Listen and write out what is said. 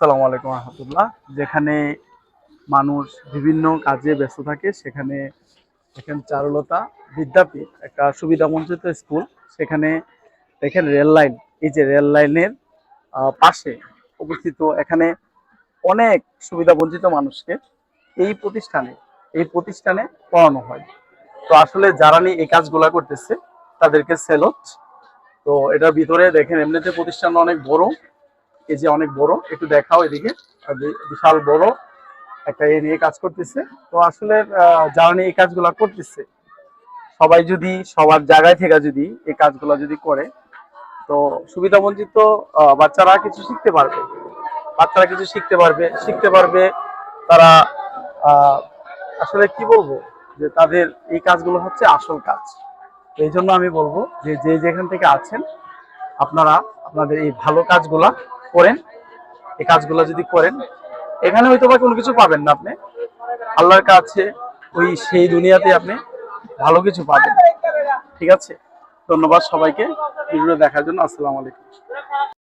আসসালামু আলাইকুম রহমতুল্লাহ। যেখানে মানুষ বিভিন্ন কাজে ব্যস্ত থাকে সেখানে দেখেন চারুলতা বিদ্যাপীঠ একটা সুবিধাবঞ্চিত স্কুল। সেখানে দেখেন রেল লাইন, এই যে রেল লাইনের পাশে অবস্থিত, এখানে অনেক সুবিধাবঞ্চিত মানুষকে এই প্রতিষ্ঠানে এই প্রতিষ্ঠানে পড়ানো হয়। তো আসলে যারা নিয়ে এই কাজগুলা করতেছে তাদেরকে সেলট। তো এটার ভিতরে দেখেন এমনিতে প্রতিষ্ঠান অনেক বড়, এই যে অনেক বড়, একটু দেখাও এদিকে। বিশাল বড় একটা এ নিয়ে কাজ করতেছে। তো আসলে যারা নিয়ে এই কাজগুলা করতেছে সবাই যদি সবার জায়গায় থেকে যদি এই কাজগুলা যদি করে, তো সুবিধা বঞ্চিত বাচ্চারা কিছু শিখতে পারবে তারা। আসলে কি বলবো, যে তাদের এই কাজগুলো হচ্ছে আসল কাজ। তো এই জন্য আমি বলবো যে যে যেখান থেকে আছেন আপনারা আপনাদের এই ভালো কাজগুলা করেন। এই কাজগুলো যদি করেন, এখানে হয়তো বা কোনো কিছু পাবেন না আপনি, আল্লাহর কাছে ওই সেই দুনিয়াতে আপনি ভালো কিছু পাবেন। ঠিক আছে, ধন্যবাদ সবাইকে ভিডিও দেখার জন্য। আসসালামু আলাইকুম।